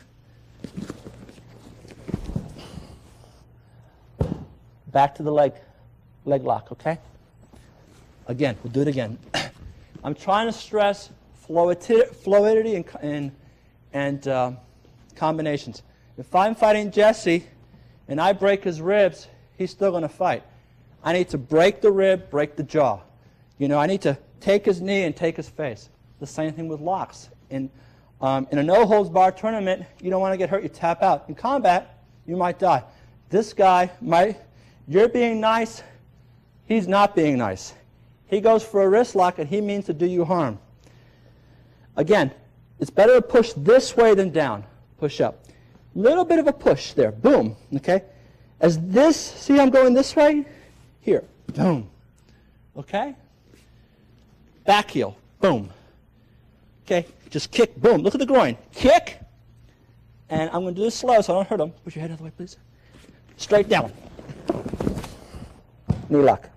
Back to the leg lock, okay? Again, we'll do it again. I'm trying to stress fluidity and combinations. If I'm fighting Jesse and I break his ribs, he's still going to fight. I need to break the rib, break the jaw. You know, I need to take his knee and take his face. The same thing with locks. In a no-holds-barred tournament, you don't want to get hurt. You tap out. In combat, you might die. This guy might, you're being nice, he's not being nice. He goes for a wrist lock, and he means to do you harm. Again, it's better to push this way than down. Push up. Little bit of a push there. Boom. Okay? As this, see I'm going this way? Here. Boom. Okay? Back heel. Boom. Okay? Just kick. Boom. Look at the groin. Kick. And I'm going to do this slow so I don't hurt him. Put your head out of the way, please. Straight down. Knee lock.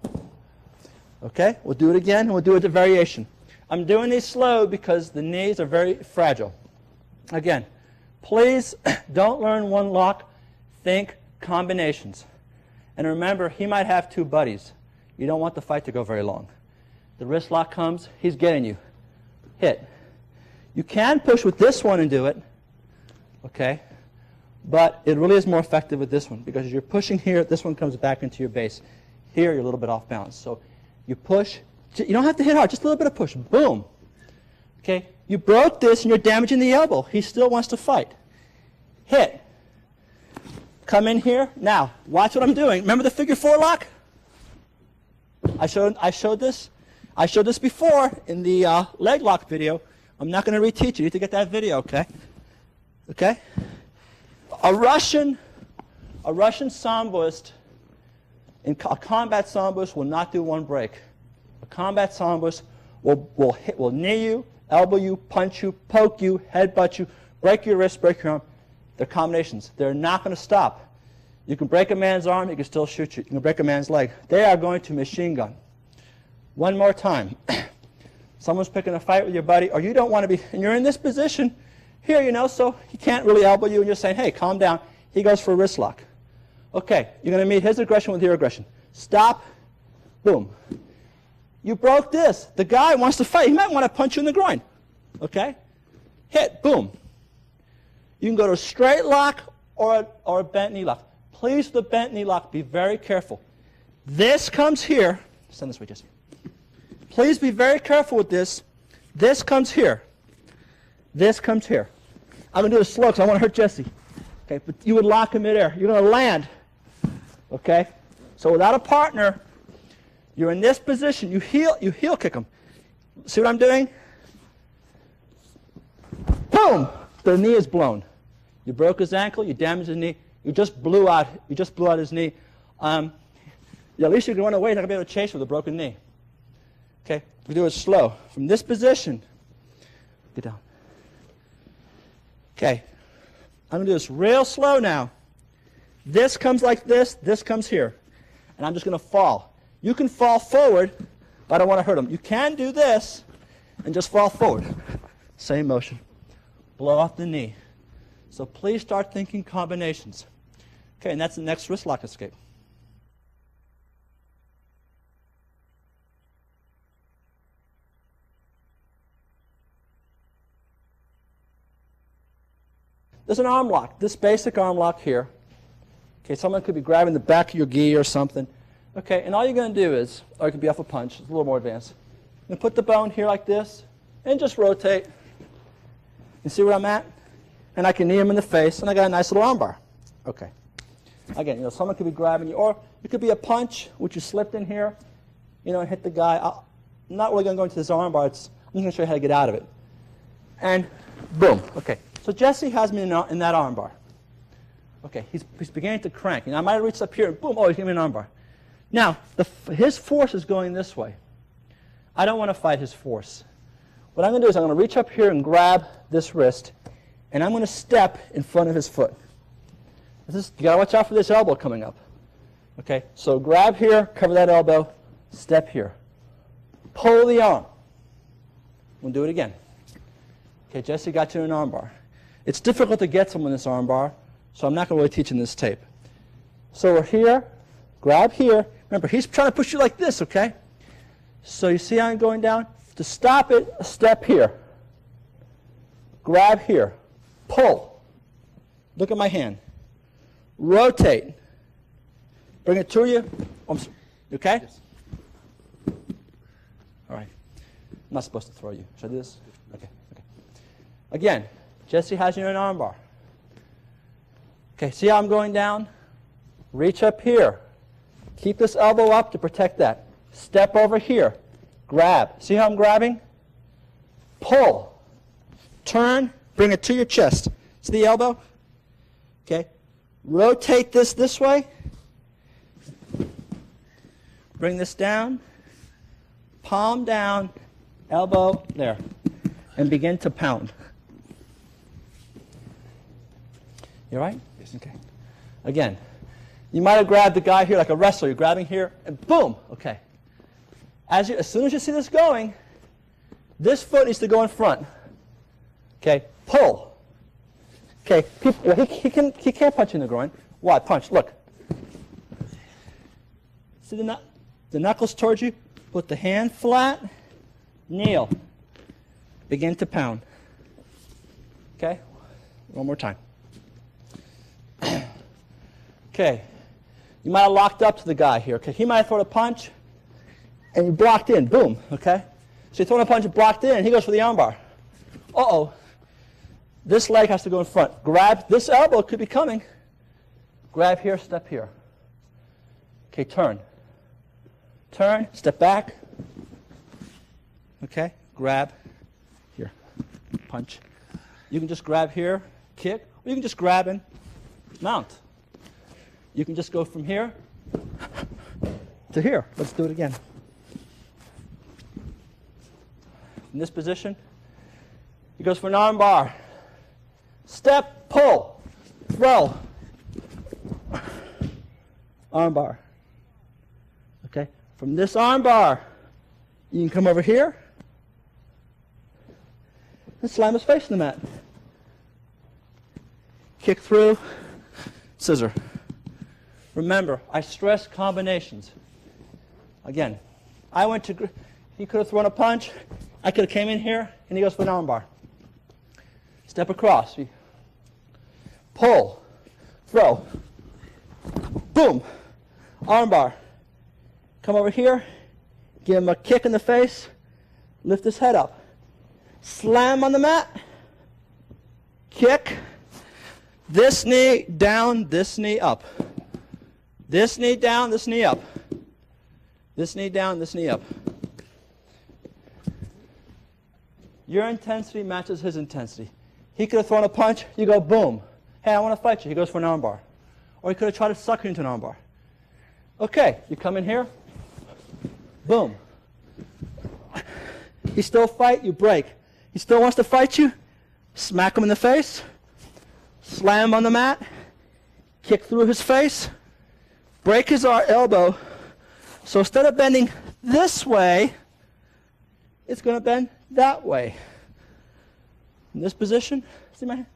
Okay? We'll do it again, and we'll do it the variation. I'm doing these slow because the knees are very fragile. Again, please don't learn one lock. Think combinations. And remember, he might have two buddies. You don't want the fight to go very long. The wrist lock comes, he's getting you. Hit. You can push with this one and do it, okay? But it really is more effective with this one because as you're pushing here, this one comes back into your base. Here, you're a little bit off balance. So you push. You don't have to hit hard, just a little bit of push. Boom. Okay? You broke this and you're damaging the elbow. He still wants to fight. Hit. Come in here. Now, watch what I'm doing. Remember the figure four lock? I showed this before in the leg lock video. I'm not going to reteach it. You need to get that video, okay? Okay? A Russian samboist, a combat samboist will not do one break. A combat samboist will knee you, elbow you, punch you, poke you, headbutt you, break your wrist, break your arm. They're combinations. They're not going to stop. You can break a man's arm, he can still shoot you. You can break a man's leg. They are going to machine gun. One more time. Someone's picking a fight with your buddy, or you don't want to be, and you're in this position here, you know, so he can't really elbow you, and you're saying, hey, calm down. He goes for a wrist lock. Okay, you're going to meet his aggression with your aggression. Stop. Boom. You broke this. The guy wants to fight. He might want to punch you in the groin. Okay? Hit. Boom. You can go to a straight lock or a bent knee lock. Please, with the bent knee lock, be very careful. This comes here. Stand this way, Jesse. Please be very careful with this. This comes here. This comes here. I'm going to do this slow because I want to hurt Jesse. Okay, but you would lock him midair. You're going to land. Okay? So without a partner, you're in this position. You heel kick him. See what I'm doing? Boom! The knee is blown. You broke his ankle. You damaged his knee. You just blew out his knee. At least you can run away. You're not going to be able to chase with a broken knee. Okay? We do it slow. From this position, get down. Okay. I'm going to do this real slow now. This comes like this. This comes here. And I'm just going to fall. You can fall forward, but I don't want to hurt him. You can do this and just fall forward. Same motion. Blow off the knee. So please start thinking combinations. Okay, and that's the next wrist lock escape. There's an arm lock, this basic arm lock here. Okay, someone could be grabbing the back of your gi or something. Okay, and all you're going to do is, or it could be off a punch, it's a little more advanced. You put the bone here like this, and just rotate. You see where I'm at? And I can knee him in the face, and I got a nice little arm bar. Okay. Again, someone could be grabbing you, or it could be a punch, which you slipped in here, and hit the guy. I'm not really going to go into this arm bar. I'm just going to show you how to get out of it. And boom. Okay. So Jesse has me in that arm bar. Okay. He's beginning to crank. I might have reached up here and boom. Oh, he's giving me an arm bar. Now, his force is going this way. I don't want to fight his force. What I'm going to do is I'm going to reach up here and grab this wrist, and I'm going to step in front of his foot. You got to watch out for this elbow coming up. Okay, so grab here, cover that elbow, step here. Pull the arm. We'll do it again. Okay, Jesse got you in an arm bar. It's difficult to get someone in this arm bar, so I'm not going to really teach in this tape. So we're here, grab here. Remember, he's trying to push you like this, okay? So you see how I'm going down? To stop it, step here. Grab here. Pull. Look at my hand. Rotate. Bring it to you. Okay? Yes. All right. I'm not supposed to throw you. Should I do this? Okay. Okay. Again, Jesse has you in an arm bar. Okay, see how I'm going down? Reach up here. Keep this elbow up to protect that. Step over here. Grab. See how I'm grabbing? Pull. Turn. Bring it to your chest. See the elbow? Okay. Rotate this way. Bring this down. Palm down. Elbow there. And begin to pound. You all right? Yes. Okay. Again, you might have grabbed the guy here like a wrestler. You're grabbing here, and boom. Okay. As soon as you see this going, this foot needs to go in front. Okay. Pull. Okay. He can't punch in the groin. Why? Punch. Look. See the knuckles towards you. Put the hand flat. Kneel. Begin to pound. Okay. One more time. Okay. You might have locked up to the guy here. Okay. He might have thrown a punch, and you blocked in. Boom. Okay. So you throw a punch and blocked in, and he goes for the armbar. Uh-oh. This leg has to go in front. Grab. This elbow could be coming. Grab here, step here. Okay, turn. Turn, step back. Okay, grab here. Punch. You can just grab here, kick, or you can just grab and mount. You can just go from here to here. Let's do it again. In this position, he goes for an arm bar. Step, pull, throw. Arm bar. Okay? From this arm bar, you can come over here and slam his face in the mat. Kick through, scissor. Remember, I stress combinations. Again, he could have thrown a punch. I could have came in here, and he goes for an arm bar. Step across. Pull. Throw. Boom. Arm bar. Come over here. Give him a kick in the face. Lift his head up. Slam on the mat. Kick. This knee down, this knee up. This knee down, this knee up. This knee down, this knee up. Your intensity matches his intensity. He could have thrown a punch. You go, boom. Hey, I want to fight you. He goes for an arm bar. Or he could have tried to suck you into an arm bar. Okay, you come in here. Boom. He still fight, you break. He still wants to fight you. Smack him in the face. Slam him on the mat. Kick through his face. Break his elbow. So instead of bending this way, it's going to bend that way. In this position, see my hand?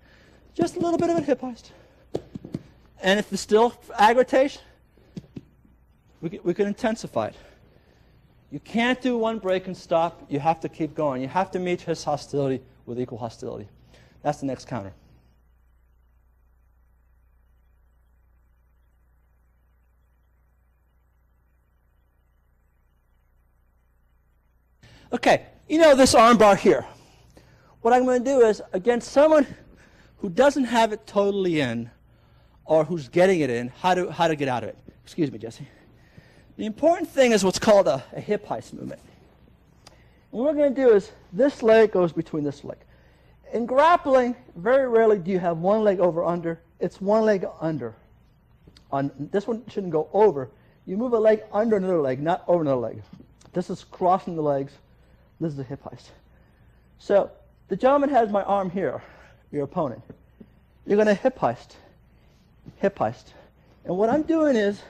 Just a little bit of a hip hoist. And if it's still aggravation, we can intensify it. You can't do one break and stop. You have to keep going. You have to meet his hostility with equal hostility. That's the next counter. Okay, you know this arm bar here. What I'm going to do is, against someone who doesn't have it totally in, or who's getting it in, how to get out of it. Excuse me, Jesse. The important thing is what's called a hip heist movement. And what we're going to do is this leg goes between this leg. In grappling, very rarely do you have one leg over under. It's one leg under. This one shouldn't go over. You move a leg under another leg, not over another leg. This is crossing the legs. This is a hip heist. So the gentleman has my arm here, your opponent. You're going to hip heist. Hip heist. And what I'm doing is,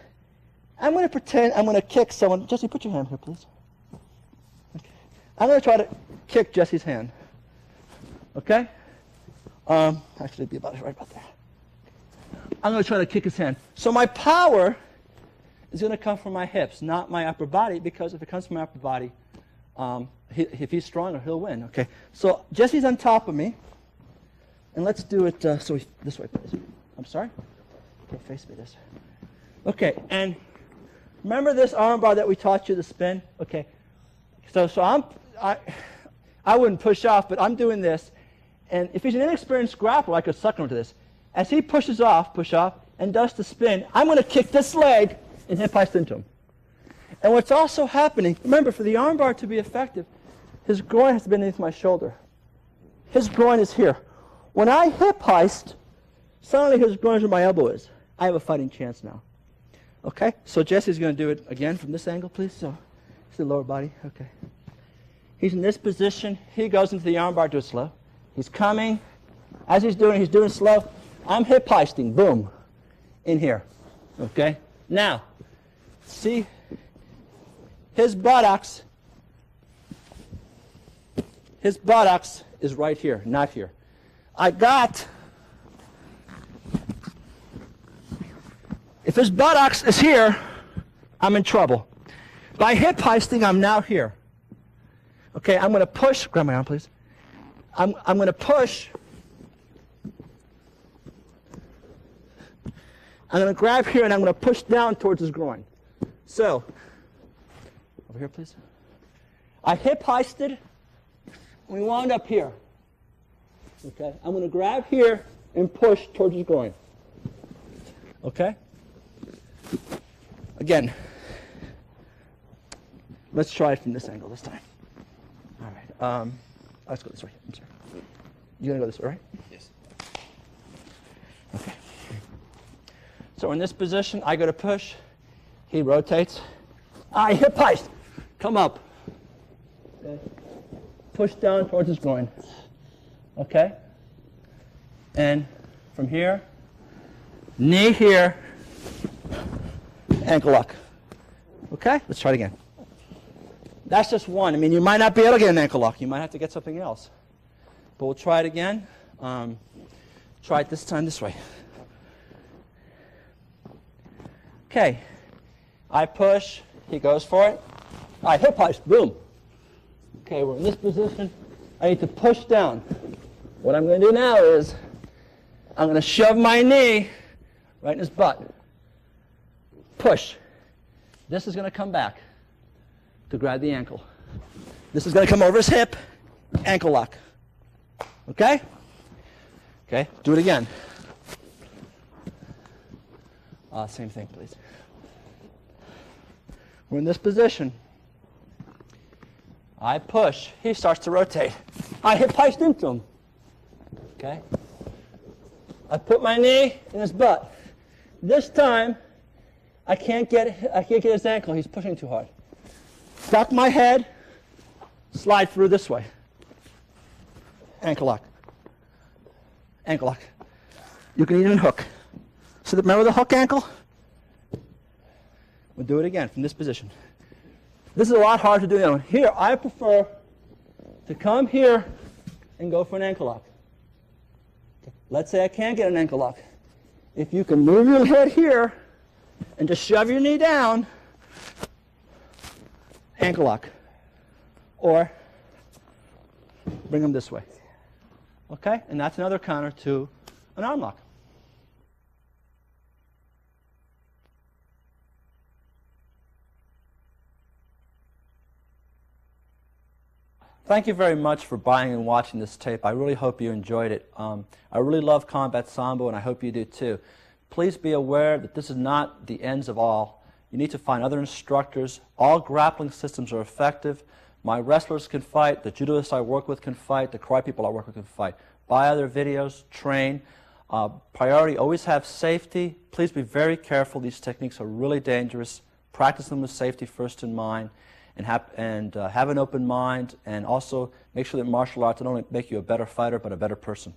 I'm going to pretend I'm going to kick someone. Jesse, put your hand here, please. Okay. I'm going to try to kick Jesse's hand. Okay? Actually, it'd be about right about there. I'm going to try to kick his hand. So my power is going to come from my hips, not my upper body, because if it comes from my upper body, if he's stronger, he'll win. Okay? So Jesse's on top of me. And let's do it this way, please. I'm sorry? Okay, face me this way. Okay, and remember this arm bar that we taught you to spin? Okay. So I wouldn't push off, but I'm doing this. And if he's an inexperienced grappler, I could suck him to this. As he pushes off, push off, and does the spin, I'm going to kick this leg and hip heist into him. And what's also happening, remember, for the arm bar to be effective, his groin has to be beneath my shoulder. His groin is here. When I hip heist, suddenly his groin is where my elbow is. I have a fighting chance now. Okay? So Jesse's going to do it again from this angle, please. So it's the lower body. Okay. He's in this position. He goes into the armbar, do it slow. He's coming. As he's doing slow. I'm hip heisting. Boom. In here. Okay? Now, see his buttocks. His buttocks is right here, not here. If his buttocks is here, I'm in trouble. By hip heisting, I'm now here. Okay, I'm going to push. Grab my arm, please. I'm going to push. I'm going to grab here, and I'm going to push down towards his groin. So, over here, please. I hip heisted. We wound up here. Okay, I'm going to grab here and push towards his groin. Okay? Again, let's try it from this angle this time. All right. Let's go this way. I'm sorry. You're going to go this way, right? Yes. Okay. So in this position, I go to push. He rotates. I hip heist. Come up. Okay. Push down towards his groin. Okay? And from here, knee here, ankle lock. Okay? Let's try it again. That's just one. I mean, you might not be able to get an ankle lock. You might have to get something else. But we'll try it again. Try it this time this way. Okay. I push. He goes for it. I hip heist. Boom. Okay, we're in this position. I need to push down. What I'm going to do now is I'm going to shove my knee right in his butt. Push. This is going to come back to grab the ankle. This is going to come over his hip. Ankle lock. Okay? Okay, do it again. Same thing, please. We're in this position. I push. He starts to rotate. I hip heist into him. Okay? I put my knee in his butt. This time, I can't get his ankle. He's pushing too hard. Duck my head. Slide through this way. Ankle lock. Ankle lock. You can even hook. So remember the hook ankle? We'll do it again from this position. This is a lot harder to do than that one. Here, I prefer to come here and go for an ankle lock. Okay. Let's say I can't get an ankle lock. If you can move your head here and just shove your knee down, ankle lock. Or bring them this way. Okay? And that's another counter to an arm lock. Thank you very much for buying and watching this tape. I really hope you enjoyed it. I really love combat Sambo, and I hope you do too. Please be aware that this is not the ends of all. You need to find other instructors. All grappling systems are effective. My wrestlers can fight. The judoists I work with can fight. The karate people I work with can fight. Buy other videos. Train. Priority, always have safety. Please be very careful. These techniques are really dangerous. Practice them with safety first in mind, and have an open mind, and also make sure that martial arts not only make you a better fighter but a better person.